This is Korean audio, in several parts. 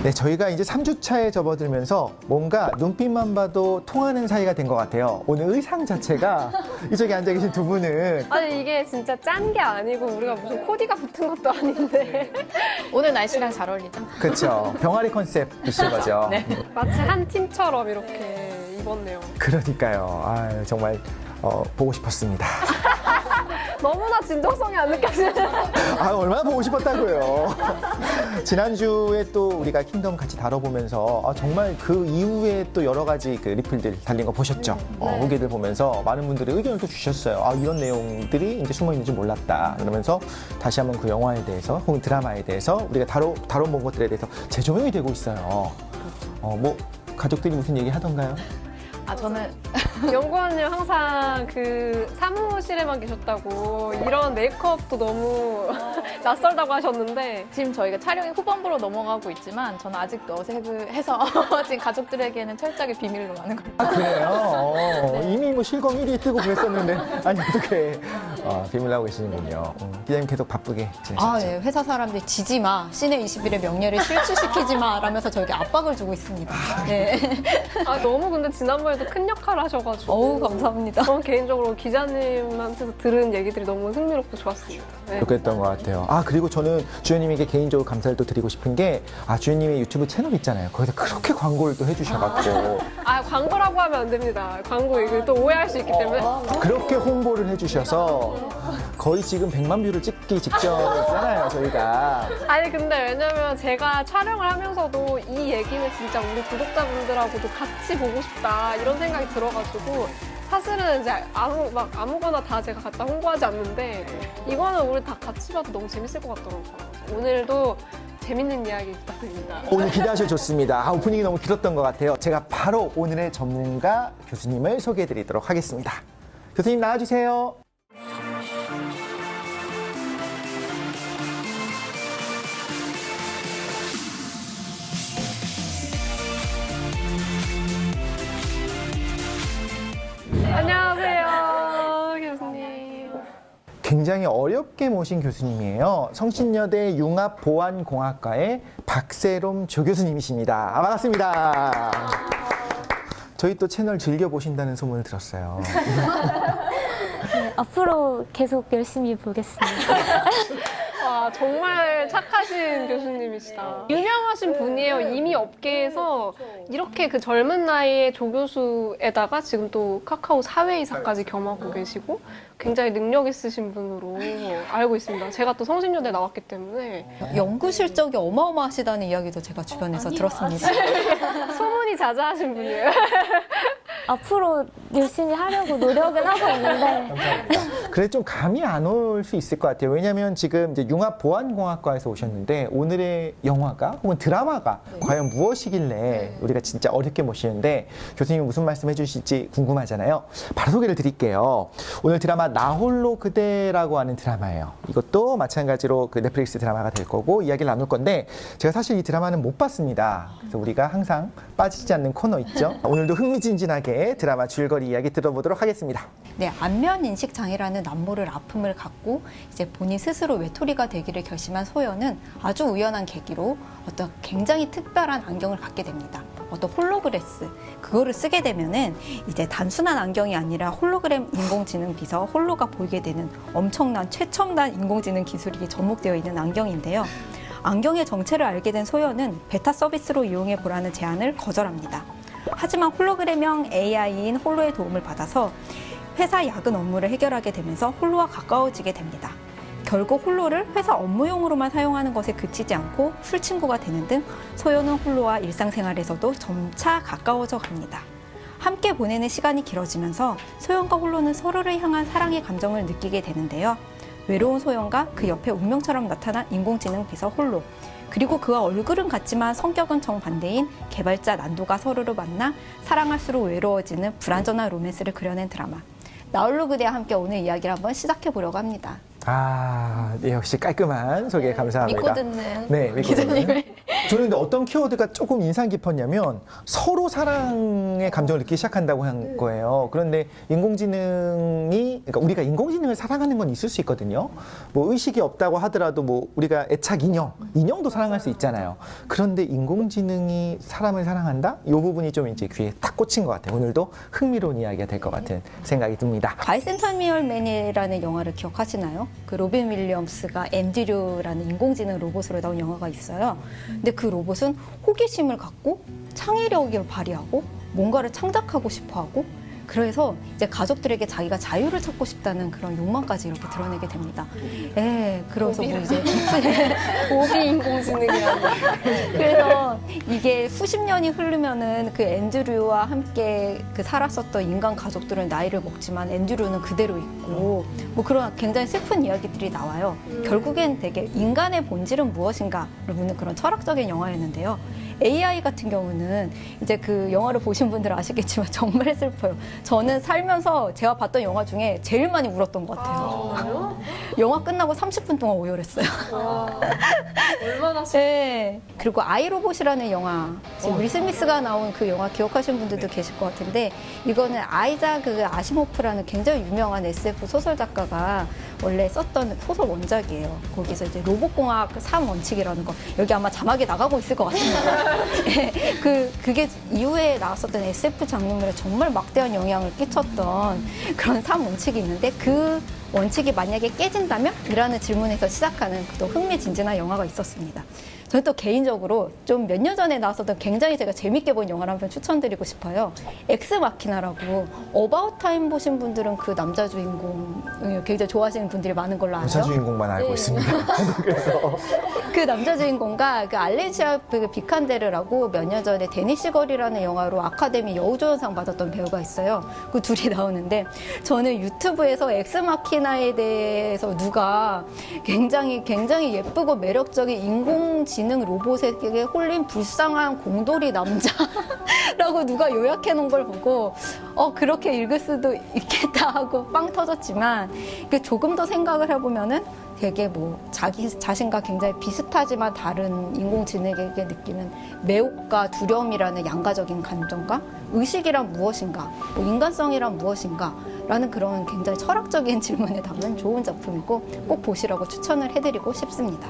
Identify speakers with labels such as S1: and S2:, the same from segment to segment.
S1: 네, 저희가 이제 3주차에 접어들면서 뭔가 눈빛만 봐도 통하는 사이가 된 것 같아요. 오늘 의상 자체가 이쪽에 앉아 계신 두 분은
S2: 아니 이게 진짜 짠 게 아니고 우리가 무슨 코디가 붙은 것도 아닌데
S3: 오늘 날씨랑 잘 어울리죠?
S1: 그렇죠. 병아리 컨셉이신 거죠.
S3: 네.
S2: 마치 한 팀처럼 이렇게 입었네요.
S1: 그러니까요. 아, 정말 보고 싶었습니다.
S2: 너무나 진정성이 안 느껴지는.
S1: 아, 얼마나 보고 싶었다고요. 지난주에 또 우리가 킹덤 같이 다뤄보면서 정말 그 이후에 또 여러 가지 그 리플들 달린 거 보셨죠? 후기들 보면서 많은 분들이 의견을 또 주셨어요. 아, 이런 내용들이 이제 숨어 있는지 몰랐다. 그러면서 다시 한번 그 영화에 대해서 혹은 드라마에 대해서 우리가 다뤄본 것들에 대해서 재조명이 되고 있어요. 뭐 가족들이 무슨 얘기 하던가요?
S3: 저는
S2: 연구원님 항상 그 사무실에만 계셨다고 이런 메이크업도 너무 낯설다고 하셨는데
S3: 지금 저희가 촬영이 후반부로 넘어가고 있지만 저는 아직도 어색해서 지금 가족들에게는 철저하게 비밀로 하는 겁니다.
S1: 아, 그래요? 이미 뭐 실검 1위 뜨고 그랬었는데 아니 어떻게 비밀로 하고 계시는군요. 기자님 계속 바쁘게 지내셨죠?
S3: 네. 회사 사람들이 지지 마. 시내 21의 명예를 실추시키지 마. 라면서 저에게 압박을 주고 있습니다. 네.
S2: 너무 근데 지난번에도 큰 역할을 하셔가지고
S3: 어우, 감사합니다.
S2: 저는 개인적으로 기자님한테서 들은 얘기들이 너무 흥미롭고 좋았습니다. 네.
S1: 그랬던 것 같아요. 그리고 저는 주연님에게 개인적으로 감사를 또 드리고 싶은 게 주연님의 유튜브 채널 있잖아요. 거기서 그렇게 광고를 또 해주셔갖고
S2: 광고라고 하면 안 됩니다. 광고 이거 또 오해할 수 있기 때문에.
S1: 그렇게 홍보를 해주셔서 거의 지금 100만 뷰를 찍기 직전이잖아요, 저희가.
S2: 아니 근데 왜냐면 제가 촬영을 하면서도 이 얘기는 진짜 우리 구독자분들하고도 같이 보고 싶다 이런 생각이 들어가지고 사실은 이제 아무거나 다 제가 갖다 홍보하지 않는데 이거는 우리 다 같이 봐도 너무 재밌을 것 같더라고요. 오늘도 재밌는 이야기 부탁드립니다.
S1: 오늘 기대하셔도 좋습니다. 오프닝이 너무 길었던 것 같아요. 제가 바로 오늘의 전문가 교수님을 소개해드리도록 하겠습니다. 교수님 나와주세요.
S2: 안녕하세요, 교수님.
S1: 굉장히 어렵게 모신 교수님이에요. 성신여대 융합보안공학과의 박세롬 조교수님이십니다. 반갑습니다. 저희 또 채널 즐겨보신다는 소문을 들었어요.
S4: 네, 앞으로 계속 열심히 보겠습니다.
S2: 와, 정말 착하신 교수님이시다. 유명하신 분이에요. 이미 업계에서 이렇게 그 젊은 나이에 조교수에다가 지금 또 카카오 사회이사까지 겸하고 계시고 굉장히 능력 있으신 분으로 알고 있습니다. 제가 또 성신여대 나왔기 때문에
S3: 연구 실적이 어마어마하시다는 이야기도 제가 주변에서 들었습니다.
S2: 소문이 자자하신 분이에요.
S4: 앞으로 열심히 하려고 노력은 하고 있는데
S1: 그래 좀 감이 안 올 수 있을 것 같아요. 왜냐하면 지금 이제 융합보안공학과에서 오셨는데 오늘의 영화가 혹은 드라마가 과연 무엇이길래 우리가 진짜 어렵게 모시는데 교수님이 무슨 말씀 해주실지 궁금하잖아요. 바로 소개를 드릴게요. 오늘 드라마 나 홀로 그대라고 하는 드라마예요. 이것도 마찬가지로 그 넷플릭스 드라마가 될 거고 이야기를 나눌 건데 제가 사실 이 드라마는 못 봤습니다. 그래서 우리가 항상 빠지지 않는 코너 있죠. 오늘도 흥미진진하게 드라마 줄거리 이야기 들어보도록 하겠습니다.
S3: 네, 안면 인식 장애라는 남모를 아픔을 갖고 이제 본인 스스로 외톨이가 되기를 결심한 소연은 아주 우연한 계기로 어떤 굉장히 특별한 안경을 갖게 됩니다. 어떤 홀로그래스 그거를 쓰게 되면은 이제 단순한 안경이 아니라 홀로그램 인공지능 비서 홀로가 보이게 되는 엄청난 최첨단 인공지능 기술이 접목되어 있는 안경인데요. 안경의 정체를 알게 된 소연은 베타 서비스로 이용해 보라는 제안을 거절합니다. 하지만 홀로그램형 AI인 홀로의 도움을 받아서 회사 야근 업무를 해결하게 되면서 홀로와 가까워지게 됩니다. 결국 홀로를 회사 업무용으로만 사용하는 것에 그치지 않고 술친구가 되는 등 소연은 홀로와 일상생활에서도 점차 가까워져 갑니다. 함께 보내는 시간이 길어지면서 소연과 홀로는 서로를 향한 사랑의 감정을 느끼게 되는데요. 외로운 소연과 그 옆에 운명처럼 나타난 인공지능 비서 홀로, 그리고 그와 얼굴은 같지만 성격은 정반대인 개발자 난도가 서로를 만나 사랑할수록 외로워지는 불완전한 로맨스를 그려낸 드라마 나 홀로 그대와 함께 오늘 이야기를 한번 시작해 보려고 합니다.
S1: 네, 역시 깔끔한 소개 감사합니다.
S3: 믿고 듣는
S1: 네, 믿고 듣는. 저는 근데 어떤 키워드가 조금 인상 깊었냐면 서로 사랑의 감정을 느끼기 시작한다고 한 거예요. 그런데 인공지능이, 그러니까 우리가 인공지능을 사랑하는 건 있을 수 있거든요. 뭐 의식이 없다고 하더라도 뭐 우리가 애착 인형도 사랑할 수 있잖아요. 그런데 인공지능이 사람을 사랑한다? 이 부분이 좀 이제 귀에 딱 꽂힌 것 같아요. 오늘도 흥미로운 이야기가 될 것 같은 생각이 듭니다.
S3: 바이센타미얼맨이라는 영화를 기억하시나요? 그 로빈 윌리엄스가 앤드류라는 인공지능 로봇으로 나온 영화가 있어요. 근데 그 로봇은 호기심을 갖고 창의력을 발휘하고 뭔가를 창작하고 싶어하고 그래서 이제 가족들에게 자기가 자유를 찾고 싶다는 그런 욕망까지 이렇게 드러내게 됩니다. 예, 그래서 뭐 이제
S2: 오비 인공지능이라는.
S3: 그래서 이게 수십 년이 흐르면은 그 앤드류와 함께 그 살았었던 인간 가족들은 나이를 먹지만 앤드류는 그대로 있고 뭐 그런 굉장히 슬픈 이야기들이 나와요. 결국엔 되게 인간의 본질은 무엇인가를 묻는 그런 철학적인 영화였는데요. AI 같은 경우는 이제 그 영화를 보신 분들은 아시겠지만 정말 슬퍼요. 저는 살면서 제가 봤던 영화 중에 제일 많이 울었던 것 같아요. 영화 끝나고 30분 동안 오열했어요.
S2: 얼마나
S3: 네. 그리고 아이로봇이라는 영화, 지금 윌 스미스가 나온 그 영화 기억하시는 분들도 계실 것 같은데 이거는 아이자크 아시모프라는 굉장히 유명한 SF 소설 작가가 원래 썼던 소설 원작이에요. 거기서 이제 로봇공학 3원칙이라는 거 여기 아마 자막에 나가고 있을 것 같습니다. 네. 그게 이후에 나왔었던 SF 장르물에 정말 막대한 영향을 끼쳤던 그런 3원칙이 있는데 그 원칙이 만약에 깨진다면? 이라는 질문에서 시작하는 또 흥미진진한 영화가 있었습니다. 저는 또 개인적으로 좀 몇 년 전에 나왔었던 굉장히 제가 재밌게 본 영화를 한 편 추천드리고 싶어요. 엑스마키나라고 어바웃 타임 보신 분들은 그 남자 주인공 굉장히 좋아하시는 분들이 많은 걸로 알아요.
S1: 여자 주인공만 알고
S3: 네.
S1: 있습니다. 그래서
S3: 그 남자 주인공과 그 알렌시아 비칸데르라고 몇 년 전에 데니시걸이라는 영화로 아카데미 여우조연상 받았던 배우가 있어요. 그 둘이 나오는데 저는 유튜브에서 엑스마키나에 대해서 누가 굉장히 예쁘고 매력적인 인공지능 로봇에게 홀린 불쌍한 공돌이 남자라고 누가 요약해 놓은 걸 보고 그렇게 읽을 수도 있겠다 하고 빵 터졌지만 조금 더 생각을 해보면은 되게 뭐 자기 자신과 굉장히 비슷하지만 다른 인공지능에게 느끼는 매혹과 두려움이라는 양가적인 감정과 의식이란 무엇인가, 뭐 인간성이란 무엇인가 라는 그런 굉장히 철학적인 질문에 담은 좋은 작품이고 꼭 보시라고 추천을 해드리고 싶습니다.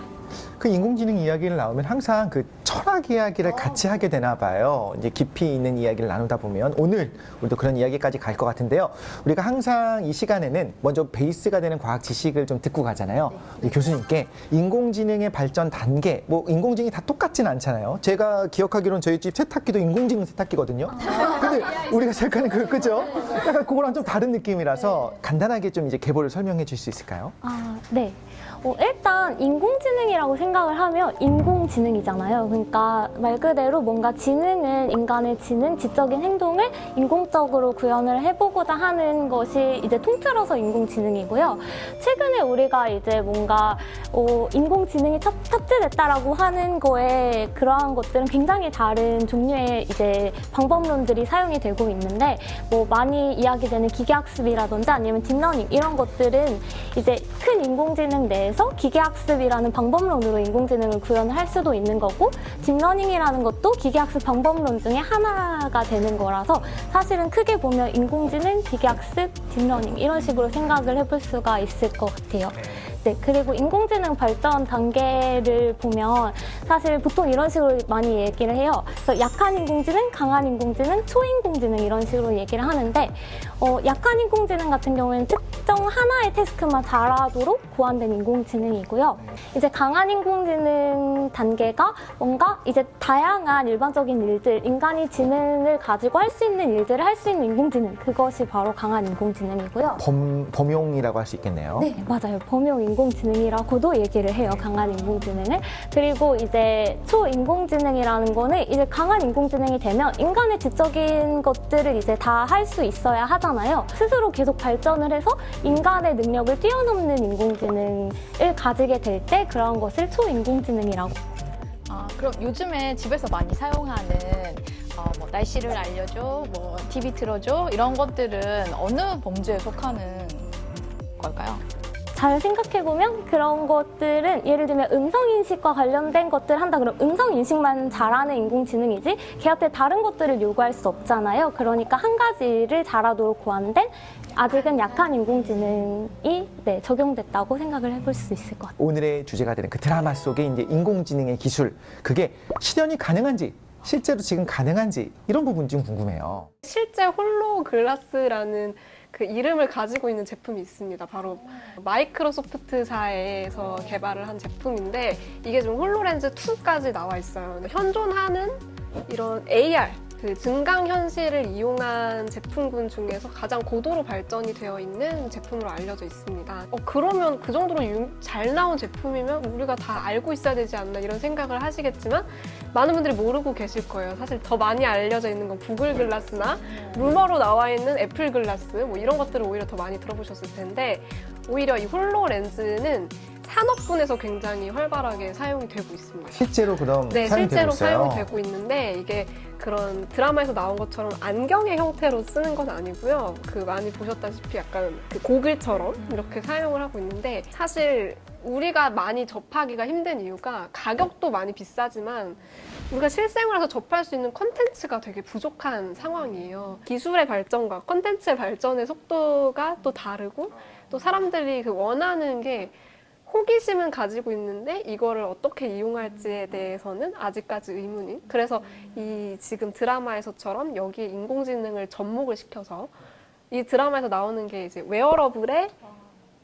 S1: 그 인공지능 이야기를 나오면 항상 그 철학 이야기를 같이 하게 되나 봐요. 이제 깊이 있는 이야기를 나누다 보면 우리도 그런 이야기까지 갈 것 같은데요. 우리가 항상 이 시간에는 먼저 베이스가 되는 과학 지식을 좀 듣고 가잖아요. 우리 교수님께 인공지능의 발전 단계, 뭐 인공지능이 다 똑같진 않잖아요. 제가 기억하기로는 저희 집 세탁기도 인공지능 세탁기거든요. 근데 우리가 생각하는 그죠? 약간 그거랑 좀 다른 느낌이라서 간단하게 좀 이제 계보를 설명해 줄 수 있을까요?
S4: 네. 일단 인공지능이라고 생각을 하면 인공지능이잖아요. 그러니까 말 그대로 뭔가 지능을, 인간의 지능, 지적인 행동을 인공적으로 구현을 해보고자 하는 것이 이제 통틀어서 인공지능이고요. 최근에 우리가 이제 뭔가 인공지능이 탑재됐다라고 하는 거에 그러한 것들은 굉장히 다른 종류의 이제 방법론들이 사용이 되고 있는데 뭐 많이 이야기되는 기계학습이라든지 아니면 딥러닝 이런 것들은 이제 큰 인공지능 내에서 기계학습이라는 방법론으로 인공지능을 구현을 할 수도 있는 거고 딥러닝이라는 것도 기계학습 방법론 중에 하나가 되는 거라서 사실은 크게 보면 인공지능, 기계학습, 딥러닝 이런 식으로 생각을 해볼 수가 있을 것 같아요. 네, 그리고 인공지능 발전 단계를 보면 사실 보통 이런 식으로 많이 얘기를 해요. 그래서 약한 인공지능, 강한 인공지능, 초인공지능 이런 식으로 얘기를 하는데 약한 인공지능 같은 경우에는 특정 하나의 태스크만 잘하도록 고안된 인공지능이고요. 이제 강한 인공지능 단계가 뭔가 이제 다양한 일반적인 일들, 인간이 지능을 가지고 할 수 있는 일들을 할 수 있는 인공지능, 그것이 바로 강한 인공지능이고요.
S1: 범용이라고 할 수 있겠네요.
S4: 네, 맞아요. 범용 인공지능이라고도 얘기를 해요. 강한 인공지능을. 그리고 이제 초인공지능이라는 거는 이제 강한 인공지능이 되면 인간의 지적인 것들을 이제 다 할 수 있어야 하잖아요. 스스로 계속 발전을 해서 인간의 능력을 뛰어넘는 인공지능을 가지게 될 때 그런 것을 초인공지능이라고.
S5: 그럼 요즘에 집에서 많이 사용하는 뭐 날씨를 알려줘, 뭐 TV 틀어줘 이런 것들은 어느 범주에 속하는 걸까요?
S4: 잘 생각해보면 그런 것들은 예를 들면 음성인식과 관련된 것들 한다 그러면 음성인식만 잘하는 인공지능이지 걔한테 다른 것들을 요구할 수 없잖아요. 그러니까 한 가지를 잘하도록 고안된 아직은 약한 인공지능이 네, 적용됐다고 생각을 해볼 수 있을 것 같아요.
S1: 오늘의 주제가 되는 그 드라마 속에 이제 인공지능의 기술, 그게 실현이 가능한지, 실제로 지금 가능한지 이런 부분 좀 궁금해요.
S2: 실제 홀로글라스라는 그 이름을 가지고 있는 제품이 있습니다. 바로 마이크로소프트사에서 개발을 한 제품인데 이게 지금 홀로렌즈 2까지 나와 있어요. 현존하는 이런 AR, 그 증강현실을 이용한 제품군 중에서 가장 고도로 발전이 되어 있는 제품으로 알려져 있습니다. 그러면 그 정도로 잘 나온 제품이면 우리가 다 알고 있어야 되지 않나 이런 생각을 하시겠지만 많은 분들이 모르고 계실 거예요. 사실 더 많이 알려져 있는 건 구글 글라스나 루머로 나와 있는 애플 글라스 뭐 이런 것들을 오히려 더 많이 들어보셨을 텐데 오히려 이 홀로렌즈는 산업군에서 굉장히 활발하게 사용이 되고 있습니다.
S1: 실제로 그럼
S2: 네,
S1: 사용이
S2: 실제로
S1: 되고 있어요?
S2: 사용이 되고 있는데 이게 그런 드라마에서 나온 것처럼 안경의 형태로 쓰는 건 아니고요. 그 많이 보셨다시피 약간 그 고글처럼 이렇게 사용을 하고 있는데 사실 우리가 많이 접하기가 힘든 이유가 가격도 많이 비싸지만 우리가 실생활에서 접할 수 있는 콘텐츠가 되게 부족한 상황이에요. 기술의 발전과 콘텐츠의 발전의 속도가 또 다르고 또 사람들이 그 원하는 게 호기심은 가지고 있는데 이거를 어떻게 이용할지에 대해서는 아직까지 의문인. 그래서 이 지금 드라마에서처럼 여기에 인공지능을 접목을 시켜서 이 드라마에서 나오는 게 이제 웨어러블의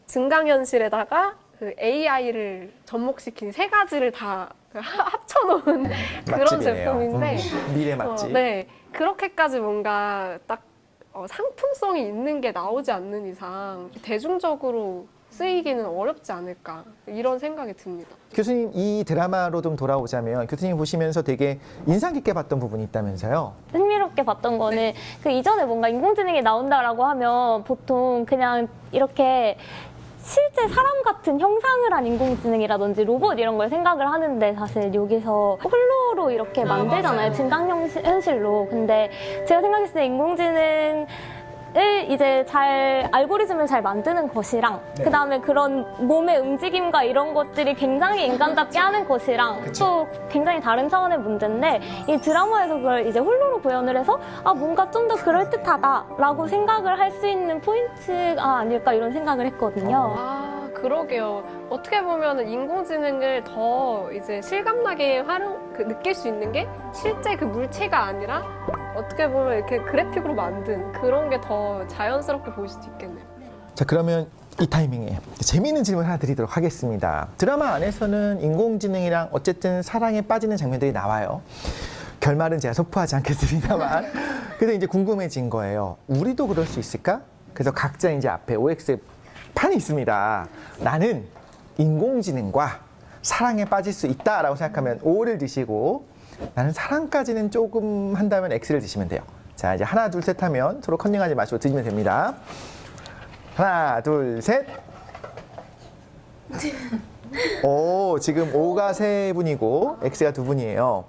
S2: 증강현실에다가 그 AI를 접목시킨 세 가지를 다 합쳐놓은 그런
S1: 맛집이네요.
S2: 제품인데
S1: 미래 맛집.
S2: 네, 그렇게까지 뭔가 딱 상품성이 있는 게 나오지 않는 이상 대중적으로 쓰이기는 어렵지 않을까 이런 생각이 듭니다.
S1: 교수님, 이 드라마로 좀 돌아오자면 교수님 보시면서 되게 인상 깊게 봤던 부분이 있다면서요?
S4: 흥미롭게 봤던 거는 그 이전에 뭔가 인공지능이 나온다라고 하면 보통 그냥 이렇게 실제 사람 같은 형상을 한 인공지능이라든지 로봇 이런 걸 생각을 하는데 사실 여기서 홀로로 이렇게 만들잖아요. 증강현실로. 근데 제가 생각했을 때 인공지능을 이제 알고리즘을 잘 만드는 것이랑 그다음에 그런 몸의 움직임과 이런 것들이 굉장히 인간답게 하는 것이랑 또 굉장히 다른 차원의 문제인데 이 드라마에서 그걸 이제 홀로로 구현을 해서 뭔가 좀 더 그럴듯하다라고 생각을 할 수 있는 포인트가 아닐까 이런 생각을 했거든요.
S2: 그러게요. 어떻게 보면 인공지능을 더 이제 실감나게 느낄 수 있는 게 실제 그 물체가 아니라 어떻게 보면 이렇게 그래픽으로 만든 그런 게 더 자연스럽게 보일 수도 있겠네요.
S1: 자, 그러면 이 타이밍에 재미있는 질문 하나 드리도록 하겠습니다. 드라마 안에서는 인공지능이랑 어쨌든 사랑에 빠지는 장면들이 나와요. 결말은 제가 선포하지 않겠습니다만. 그래서 이제 궁금해진 거예요. 우리도 그럴 수 있을까? 그래서 각자 이제 앞에 OX 판이 있습니다. 나는 인공지능과 사랑에 빠질 수 있다라고 생각하면 O를 드시고 나는 사랑까지는 조금 한다면 X를 드시면 돼요. 자, 이제 하나, 둘, 셋 하면 서로 컨닝하지 마시고 드시면 됩니다. 하나, 둘, 셋. 오, 지금 O가 세 분이고 X가 두 분이에요.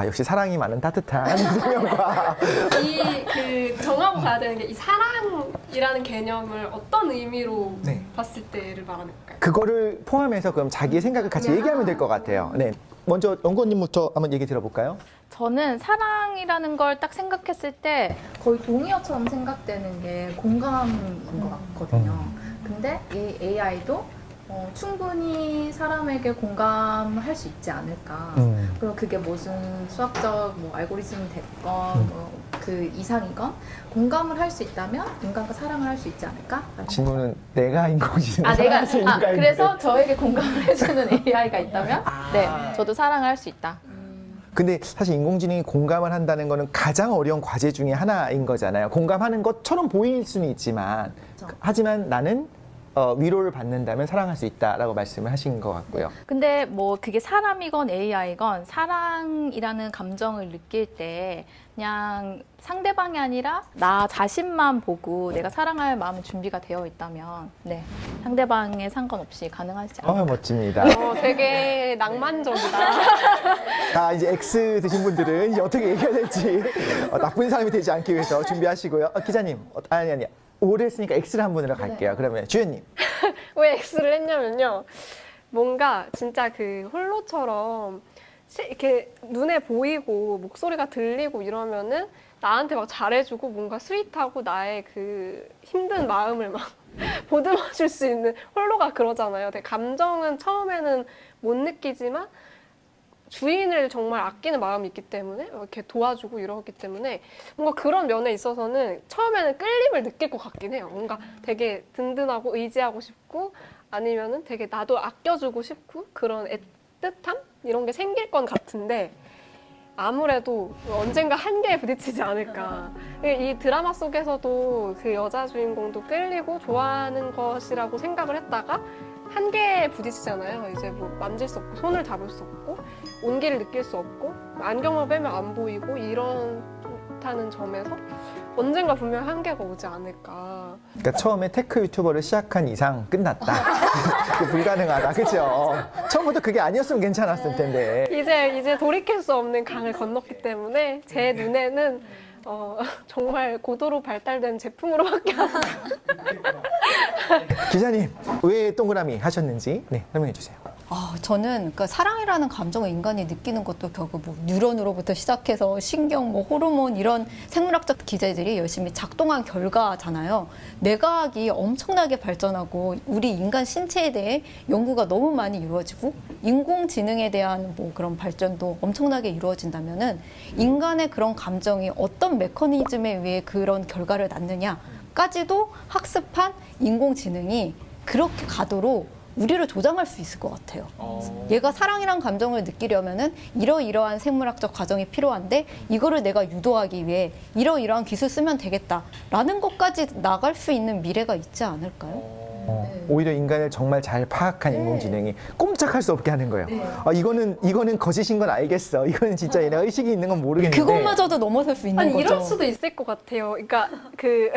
S1: 역시 사랑이 많은 따뜻한 이재명과
S2: 이 정하고 가야 되는 게 이 사랑이라는 개념을 어떤 의미로
S1: 네.
S2: 봤을 때를 말하는 걸까요?
S1: 그거를 포함해서 그럼 자기의 생각을 같이 얘기하면 될 것 같아요. 네. 먼저 연구원님부터 한번 얘기 들어볼까요?
S5: 저는 사랑이라는 걸 딱 생각했을 때 거의 동의어처럼 생각되는 게 공감인 것 같거든요. 근데 이 AI도 충분히 사람에게 공감할 수 있지 않을까. 그리고 그게 무슨 수학적 알고리즘이 됐건 그 이상이건 공감을 할 수 있다면 인간과 사랑을 할 수 있지 않을까?
S1: 질문은 내가 인공지능을
S5: 내가
S1: 사랑할 수 있는가
S5: 그래서 저에게 공감을 해주는 AI가 있다면 네, 저도 사랑을 할 수 있다.
S1: 근데 사실 인공지능이 공감을 한다는 거는 가장 어려운 과제 중에 하나인 거잖아요. 공감하는 것처럼 보일 수는 있지만 하지만 나는 위로를 받는다면 사랑할 수 있다라고 말씀을 하신 것 같고요.
S5: 근데 그게 사람이건 AI건 사랑이라는 감정을 느낄 때 그냥 상대방이 아니라 나 자신만 보고 내가 사랑할 마음의 준비가 되어 있다면 네, 상대방에 상관없이 가능하지 않을까.
S1: 멋집니다.
S2: 되게 낭만적이다.
S1: 자, 이제 X 드신 분들은 이제 어떻게 얘기해야 될지 나쁜 사람이 되지 않기 위해서 준비하시고요. 기자님, 아니. O를 했으니까 X를 한 분으로 갈게요. 그러면 주연님.
S2: 왜 X를 했냐면요. 뭔가 진짜 그 홀로처럼 이렇게 눈에 보이고 목소리가 들리고 이러면은 나한테 막 잘해주고 뭔가 스윗하고 나의 그 힘든 마음을 막 보듬어줄 수 있는 홀로가 그러잖아요. 되게 감정은 처음에는 못 느끼지만 주인을 정말 아끼는 마음이 있기 때문에 이렇게 도와주고 이러기 때문에 뭔가 그런 면에 있어서는 처음에는 끌림을 느낄 것 같긴 해요. 뭔가 되게 든든하고 의지하고 싶고 아니면은 되게 나도 아껴주고 싶고 그런 애틋함 이런 게 생길 건 같은데 아무래도 언젠가 한계에 부딪히지 않을까. 이 드라마 속에서도 그 여자 주인공도 끌리고 좋아하는 것이라고 생각을 했다가 한계에 부딪히잖아요. 이제 뭐 만질 수 없고 손을 잡을 수 없고 온기를 느낄 수 없고 안경을 빼면 안 보이고 이렇다는 점에서 언젠가 분명 한계가 오지 않을까.
S1: 그러니까 처음에 테크 유튜버를 시작한 이상 끝났다. 그게 불가능하다. 그죠? 처음부터 그게 아니었으면 괜찮았을 텐데.
S2: 이제 돌이킬 수 없는 강을 건넜기 때문에 제 눈에는 정말 고도로 발달된 제품으로밖에 안
S1: 기자님, 왜 동그라미 하셨는지 설명해 주세요.
S3: 저는 그 사랑이라는 감정을 인간이 느끼는 것도 결국 뭐 뉴런으로부터 시작해서 신경, 뭐 호르몬 이런 생물학적 기제들이 열심히 작동한 결과잖아요. 뇌과학이 엄청나게 발전하고 우리 인간 신체에 대해 연구가 너무 많이 이루어지고 인공지능에 대한 뭐 그런 발전도 엄청나게 이루어진다면은 인간의 그런 감정이 어떤 메커니즘에 의해 그런 결과를 낳느냐까지도 학습한 인공지능이 그렇게 가도록 우리를 조장할 수 있을 것 같아요. 얘가 사랑이란 감정을 느끼려면은 이러이러한 생물학적 과정이 필요한데 이거를 내가 유도하기 위해 이러이러한 기술 쓰면 되겠다라는 것까지 나갈 수 있는 미래가 있지 않을까요?
S1: 오히려 인간을 정말 잘 파악한 인공지능이 꼼짝할 수 없게 하는 거예요. 이거는 거짓인 건 알겠어. 이거는 진짜 얘네가 의식이 있는 건 모르겠는데.
S3: 그것마저도 넘어설 수 있는
S2: 아니
S3: 거죠.
S2: 이럴 수도 있을 것 같아요. 그러니까 그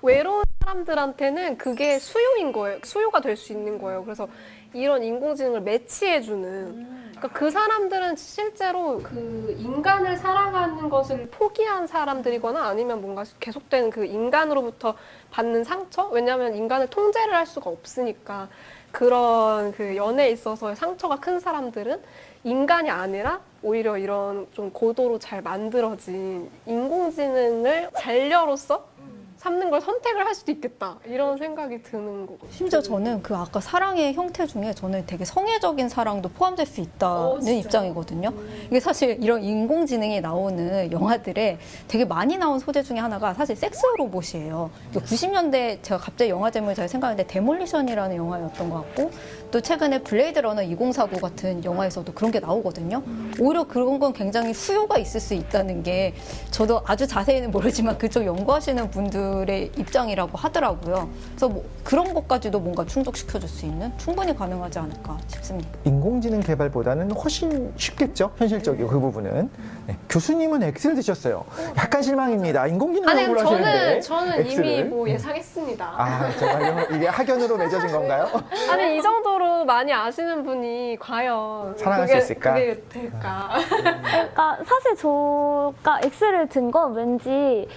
S2: 외로운 사람들한테는 그게 수요인 거예요. 수요가 될 수 있는 거예요. 그래서 이런 인공지능을 매치해주는. 그러니까 그 사람들은 실제로 그 인간을 사랑하는 것을 포기한 사람들이거나 아니면 뭔가 계속되는 그 인간으로부터 받는 상처? 왜냐하면 인간을 통제를 할 수가 없으니까 그런 그 연애에 있어서의 상처가 큰 사람들은 인간이 아니라 오히려 이런 좀 고도로 잘 만들어진 인공지능을 잔려로서 삼는 걸 선택을 할 수도 있겠다 이런 생각이 드는 거거든요.
S3: 심지어 저는 그 아까 사랑의 형태 중에 저는 되게 성애적인 사랑도 포함될 수 있다는 입장이거든요. 이게 사실 이런 인공지능이 나오는 영화들에 되게 많이 나온 소재 중에 하나가 사실 섹스 로봇이에요. 90년대 제가 갑자기 영화 제목을 잘 생각하는데 데몰리션이라는 영화였던 것 같고 또 최근에 블레이드 러너 2049 같은 영화에서도 그런 게 나오거든요. 오히려 그런 건 굉장히 수요가 있을 수 있다는 게 저도 아주 자세히는 모르지만 그쪽 연구하시는 분들의 입장이라고 하더라고요. 그래서 뭐 그런 것까지도 뭔가 충족시켜줄 수 있는 충분히 가능하지 않을까 싶습니다.
S1: 인공지능 개발보다는 훨씬 쉽겠죠? 현실적이고 그 부분은. 교수님은 X를 드셨어요. 약간 실망입니다. 인공지능으로 하시는데
S2: 저는
S1: X를.
S2: 이미 뭐 예상했습니다.
S1: 아, 정말요? 이게 학연으로 맺어진 건가요?
S2: 아니 이 정도로 많이 아시는 분이 과연
S1: 사랑할 수 있을까?
S2: 그게 될까?
S4: 그러니까 사실 저가 X를 든 건 왠지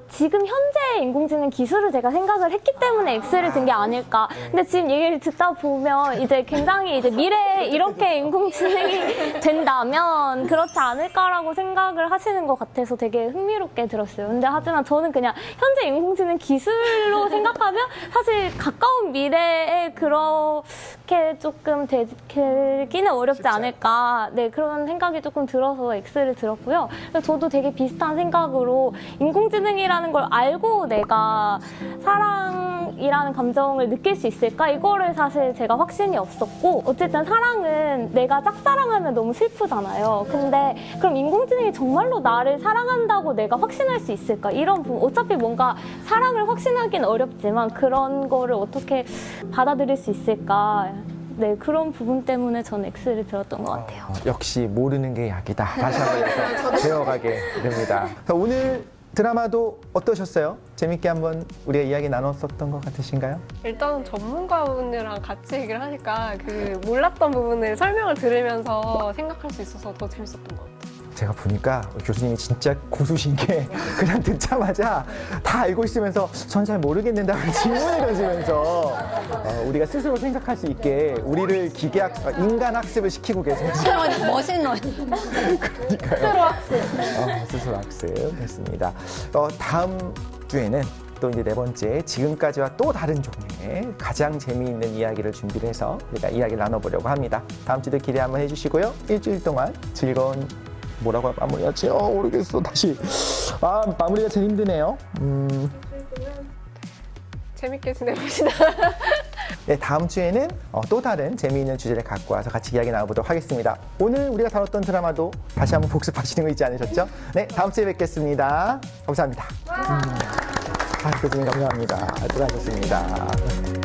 S4: 지금 현재 인공지능 기술을 제가 생각을 했기 때문에 X를 든 게 아닐까. 근데 지금 얘기를 듣다 보면 이제 굉장히 이제 미래에 이렇게 인공지능이 된다면 그렇지 않을까라고 생각을 하시는 것 같아서 되게 흥미롭게 들었어요. 근데 하지만 저는 그냥 현재 인공지능 기술로 생각하면 사실 가까운 미래에 그렇게 조금 되기는 어렵지 않을까. 네, 그런 생각이 조금 들어서 X를 들었고요. 그래서 저도 되게 비슷한 생각으로 인공지능이라는 걸 알고 내가 사랑이라는 감정을 느낄 수 있을까? 이거를 사실 제가 확신이 없었고 어쨌든 사랑은 내가 짝사랑하면 너무 슬프잖아요. 근데 그럼 인공지능이 정말로 나를 사랑한다고 내가 확신할 수 있을까? 이런 부분 어차피 뭔가 사랑을 확신하기는 어렵지만 그런 거를 어떻게 받아들일 수 있을까? 네, 그런 부분 때문에 저는 X를 들었던 것 같아요.
S1: 역시 모르는 게 약이다. 다시 한번 배워가게 됩니다. 오늘 드라마도 어떠셨어요? 재밌게 한번 우리가 이야기 나눴었던 것 같으신가요?
S2: 일단 전문가분이랑 같이 얘기를 하니까 그 몰랐던 부분을 설명을 들으면서 생각할 수 있어서 더 재밌었던 것 같아요.
S1: 제가 보니까 교수님이 진짜 고수신 게 그냥 듣자마자 다 알고 있으면서 전 잘 모르겠는데 하고 질문을 던지면서 우리가 스스로 생각할 수 있게 우리를 인간 학습을 시키고 계세요.
S3: 머신러닝.
S1: 스스로 학습 했습니다. 다음 주에는 또 이제 네 번째 지금까지와 또 다른 종류의 가장 재미있는 이야기를 준비를 해서 우리가 이야기를 나눠보려고 합니다. 다음 주도 기대 한번 해주시고요. 일주일 동안 즐거운 뭐라고 마무리하지? 모르겠어. 다시 마무리가 제일 힘드네요.
S2: 재밌게 지내봅시다.
S1: 네, 다음 주에는 또 다른 재미있는 주제를 갖고 와서 같이 이야기 나눠보도록 하겠습니다. 오늘 우리가 다뤘던 드라마도 다시 한번 복습하시는 거 잊지 않으셨죠? 네, 다음 주에 뵙겠습니다. 감사합니다. 교수님 감사합니다. 수고하셨습니다.